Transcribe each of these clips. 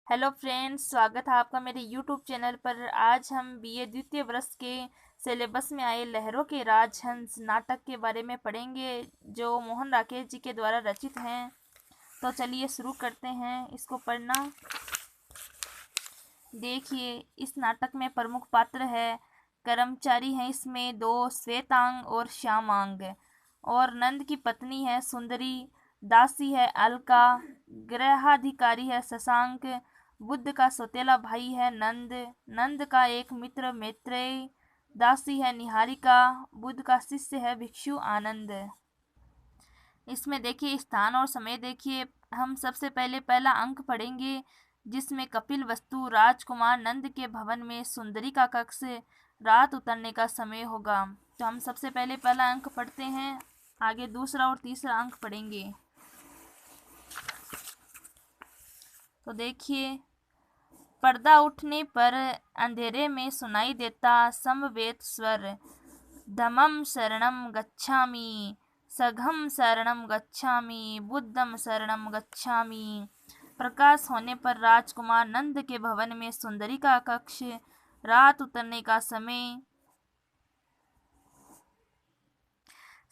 Hello friends, स्वागत है आपका मेरे यूट्यूब चैनल पर। आज हम बीए द्वितीय वर्ष के सिलेबस में आए लहरों के राजहंस नाटक के बारे में पढ़ेंगे, जो मोहन राकेश जी के द्वारा रचित हैं। तो चलिए शुरू करते हैं इसको पढ़ना। देखिए, इस नाटक में प्रमुख पात्र है कर्मचारी हैं इसमें दो, श्वेतांग और श्यामांग, और नंद की पत्नी है सुंदरी, दासी है अलका, गृहाधिकारी है शशांक, बुद्ध का सौतेला भाई है नंद, नंद का एक मित्र मैत्रेय, दासी है निहारिका, बुद्ध का शिष्य है भिक्षु आनंद। इसमें देखिए स्थान और समय देखिए। हम सबसे पहले पहला अंक पढ़ेंगे, जिसमें कपिल वस्तु राजकुमार नंद के भवन में सुंदरी का कक्ष, रात उतरने का समय होगा। तो हम सबसे पहले पहला अंक पढ़ते हैं, आगे दूसरा और तीसरा अंक पढ़ेंगे। तो देखिए, पर्दा उठने पर अंधेरे में सुनाई देता समवेत स्वर, धम्मं शरणं गच्छामि, संघं शरणं गच्छामि, बुद्धं शरणं गच्छामि। प्रकाश होने पर राजकुमार नंद के भवन में सुंदरी का कक्ष, रात उतरने का समय।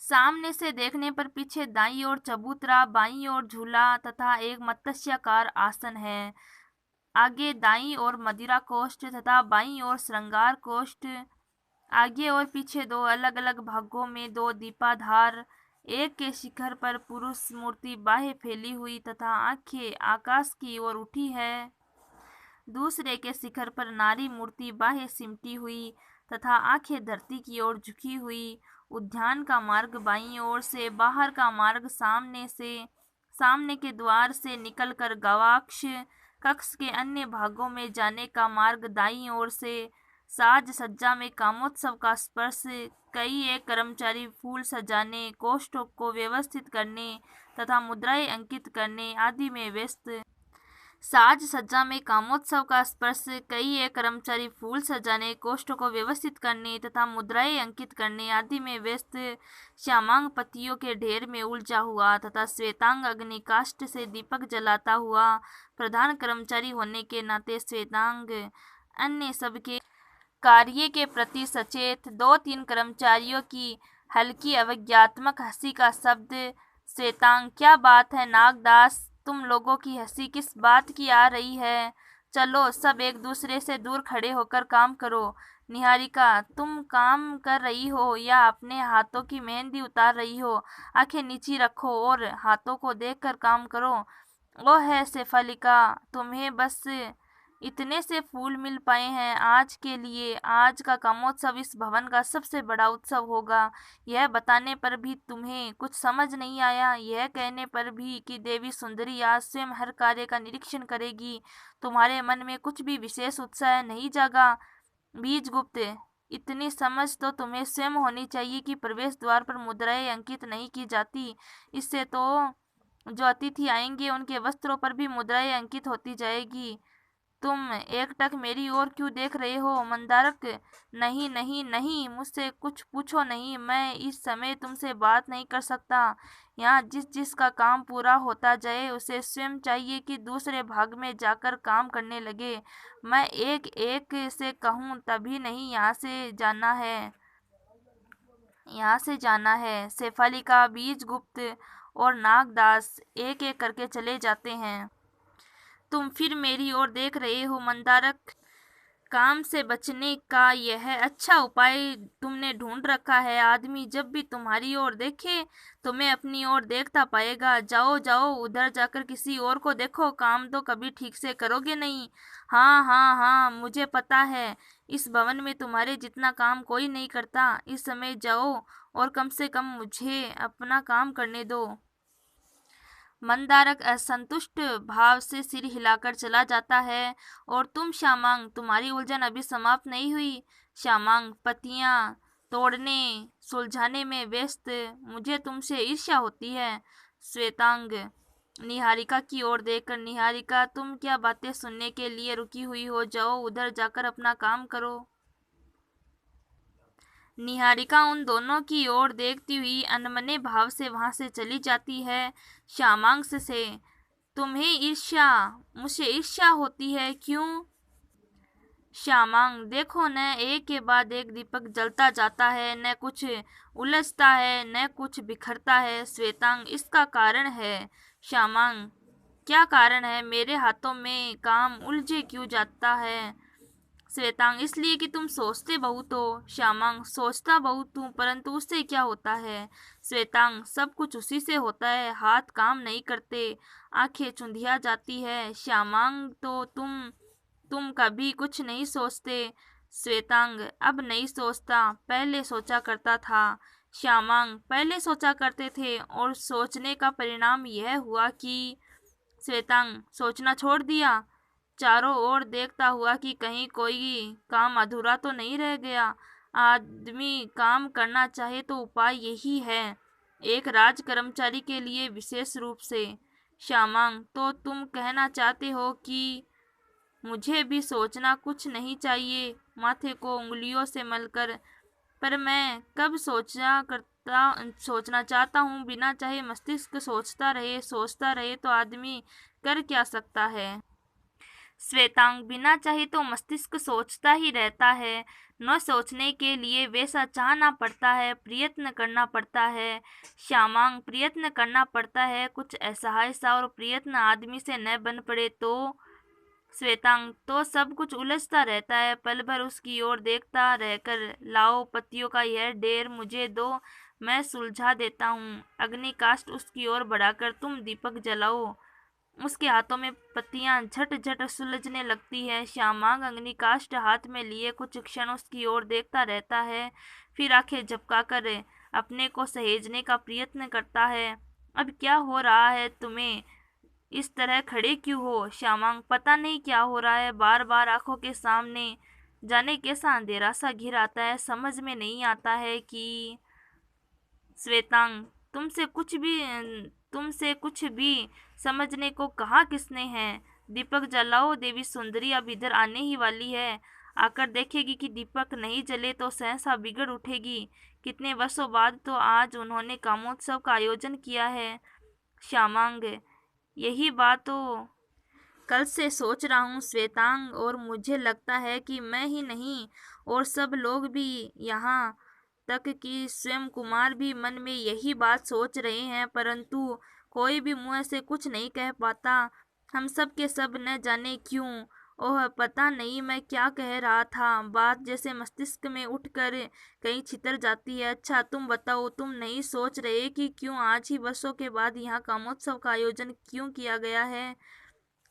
सामने से देखने पर पीछे दाईं ओर चबूतरा, बाईं ओर झूला तथा एक मत्स्याकार आसन है। आगे दाईं ओर मदिरा कोष्ठ तथा बाईं ओर श्रृंगार कोष्ठ। आगे और पीछे दो अलग अलग भागों में दो दीपाधार, एक के शिखर पर पुरुष मूर्ति बाहें फैली हुई तथा आंखें आकाश की ओर उठी है, दूसरे के शिखर पर नारी मूर्ति बाहें सिमटी हुई तथा आंखें धरती की ओर झुकी हुई। उद्यान का मार्ग बाईं ओर से, बाहर का मार्ग सामने के द्वार से निकलकर गवाक्ष कक्ष के अन्य भागों में जाने का मार्ग दाईं ओर से। साज सज्जा में कामोत्सव का स्पर्श, कई एक कर्मचारी फूल सजाने, कोष्ठों को व्यवस्थित करने तथा मुद्राएं अंकित करने आदि में व्यस्त। साज सज्जा में कामोत्सव का स्पर्श, कई एक कर्मचारी फूल सजाने, कोष्ठों को व्यवस्थित करने तथा मुद्राएं अंकित करने आदि में व्यस्त। श्यामांग पत्तियों के ढेर में उलझा हुआ तथा श्वेतांग अग्नि काष्ठ से दीपक जलाता हुआ। प्रधान कर्मचारी होने के नाते श्वेतांग अन्य सबके कार्य के प्रति सचेत। दो तीन कर्मचारियों की हल्की अवज्ञात्मक हंसी का शब्द। श्वेतांग, क्या बात है नागदास, तुम लोगों की हंसी किस बात की आ रही है? चलो सब एक दूसरे से दूर खड़े होकर काम करो। निहारिका, तुम काम कर रही हो या अपने हाथों की मेहंदी उतार रही हो? आंखें नीची रखो और हाथों को देखकर काम करो। ओ है शेफालिका, तुम्हें बस इतने से फूल मिल पाए हैं आज के लिए। आज का कामोत्सव इस भवन का सबसे बड़ा उत्सव होगा। यह बताने पर भी तुम्हें कुछ समझ नहीं आया? यह कहने पर भी कि देवी सुंदरी आज स्वयं हर कार्य का निरीक्षण करेगी, तुम्हारे मन में कुछ भी विशेष उत्साह नहीं जागा? बीजगुप्त, इतनी समझ तो तुम्हें स्वयं होनी चाहिए कि प्रवेश द्वार पर मुद्राएं अंकित नहीं की जाती। इससे तो जो अतिथि आएंगे उनके वस्त्रों पर भी मुद्राएं अंकित होती जाएगी। तुम एकटक मेरी ओर क्यों देख रहे हो मंदारक? नहीं नहीं नहीं, मुझसे कुछ पूछो नहीं, मैं इस समय तुमसे बात नहीं कर सकता। यहाँ जिसका काम पूरा होता जाए उसे स्वयं चाहिए कि दूसरे भाग में जाकर काम करने लगे। मैं एक एक से कहूँ तभी नहीं, यहाँ से जाना है। शेफालिका, बीजगुप्त और नागदास एक एक करके चले जाते हैं। तुम फिर मेरी ओर देख रहे हो मंदारक? काम से बचने का यह अच्छा उपाय तुमने ढूंढ रखा है। आदमी जब भी तुम्हारी ओर देखे तुम्हें अपनी ओर देखता पाएगा। जाओ जाओ, उधर जाकर किसी और को देखो, काम तो कभी ठीक से करोगे नहीं। हाँ हाँ हाँ, मुझे पता है, इस भवन में तुम्हारे जितना काम कोई नहीं करता। इस समय जाओ और कम से कम मुझे अपना काम करने दो। मंदारक असंतुष्ट भाव से सिर हिलाकर चला जाता है। और तुम श्यामांग, तुम्हारी उलझन अभी समाप्त नहीं हुई। श्यामांग पत्तियां तोड़ने सुलझाने में व्यस्त, मुझे तुमसे ईर्ष्या होती है। श्वेतांग निहारिका की ओर देखकर, निहारिका, तुम क्या बातें सुनने के लिए रुकी हुई हो? जाओ उधर जाकर अपना काम करो। निहारिका उन दोनों की ओर देखती हुई अनमने भाव से वहां से चली जाती है। श्यामांग से तुम्हें ईर्ष्या, मुझे ईर्ष्या होती है, क्यों? श्यामांग, देखो न, एक के बाद एक दीपक जलता जाता है, न कुछ उलझता है न कुछ बिखरता है। श्वेतांग, इसका कारण है। श्यामांग, क्या कारण है? मेरे हाथों में काम उलझे क्यों जाता है? श्वेतांग, इसलिए कि तुम सोचते बहुत हो। श्यामांग, सोचता बहुत हूँ, परंतु उससे क्या होता है? श्वेतांग, सब कुछ उसी से होता है। हाथ काम नहीं करते, आंखें चुंधिया जाती है। श्यामांग, तो तुम कभी कुछ नहीं सोचते। श्वेतांग, अब नहीं सोचता, पहले सोचा करता था। श्यामांग, पहले सोचा करते थे और सोचने का परिणाम यह हुआ कि? श्वेतांग, सोचना छोड़ दिया। चारों ओर देखता हुआ कि कहीं कोई काम अधूरा तो नहीं रह गया। आदमी काम करना चाहे तो उपाय यही है, एक राज कर्मचारी के लिए विशेष रूप से। श्यामांग, तो तुम कहना चाहते हो कि मुझे भी सोचना कुछ नहीं चाहिए, माथे को उंगलियों से मलकर? पर मैं कब सोचना चाहता हूँ बिना चाहे मस्तिष्क सोचता रहे तो आदमी कर क्या सकता है? श्वेतांग, बिना चाहे तो मस्तिष्क सोचता ही रहता है। न सोचने के लिए वैसा चाहना पड़ता है, प्रयत्न करना पड़ता है। श्यामांग, प्रयत्न करना पड़ता है, कुछ असहाय सा और प्रयत्न आदमी से न बन पड़े तो? श्वेतांग, तो सब कुछ उलझता रहता है। पल भर उसकी ओर देखता रहकर, लाओ पत्तियों का यह ढेर मुझे दो, मैं सुलझा देता हूँ। अग्निकाष्ठ उसकी ओर बढ़ाकर, तुम दीपक जलाओ। उसके हाथों में पत्तियां झट झट सुलझने लगती है। श्यामांग अग्निकाष्ठ हाथ में लिए कुछ क्षण उसकी ओर देखता रहता है, फिर आंखें झपकाकर अपने को सहेजने का प्रयत्न करता है। अब क्या हो रहा है तुम्हें? इस तरह खड़े क्यों हो? श्यामांग, पता नहीं क्या हो रहा है, बार बार आंखों के सामने जाने कैसा अंधेरा सा घिर आता है, समझ में नहीं आता है कि? श्वेतांग, तुमसे कुछ भी समझने को कहा किसने है? दीपक जलाओ, देवी सुंदरी अब इधर आने ही वाली है। आकर देखेगी कि दीपक नहीं जले तो सहसा बिगड़ उठेगी। कितने वर्षों बाद तो आज उन्होंने कामोत्सव का आयोजन किया है। श्यामांग, यही बात तो कल से सोच रहा हूँ श्वेतांग, और मुझे लगता है कि मैं ही नहीं और सब लोग भी, यहाँ तक कि स्वयं कुमार भी मन में यही बात सोच रहे हैं, परंतु कोई भी मुंह से कुछ नहीं कह पाता। हम सब के सब न जाने क्यों। ओह, पता नहीं मैं क्या कह रहा था, बात जैसे मस्तिष्क में उठकर कहीं छितर जाती है। अच्छा तुम बताओ, तुम नहीं सोच रहे कि क्यों आज ही वर्षों के बाद यहाँ कामोत्सव का आयोजन क्यों किया गया है?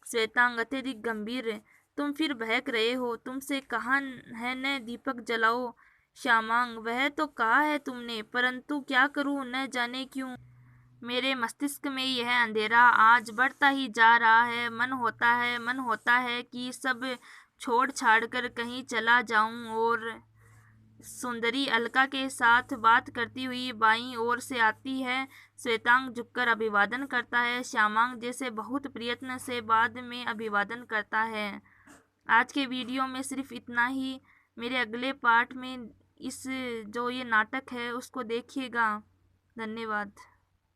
श्वेतांग अत्यधिक गंभीर, तुम फिर बहक रहे हो, तुमसे कहा है न दीपक जलाओ। श्यामांग, वह तो कहा है तुमने, परंतु क्या करूं, न जाने क्यों मेरे मस्तिष्क में यह अंधेरा आज बढ़ता ही जा रहा है। मन होता है कि सब छोड़ छाड़ कर कहीं चला जाऊं। और सुंदरी अलका के साथ बात करती हुई बाईं ओर से आती है। श्वेतांग झुककर अभिवादन करता है। श्यामांग जैसे बहुत प्रयत्न से बाद में अभिवादन करता है। आज के वीडियो में सिर्फ इतना ही। मेरे अगले पार्ट में इस जो ये नाटक है उसको देखिएगा। धन्यवाद।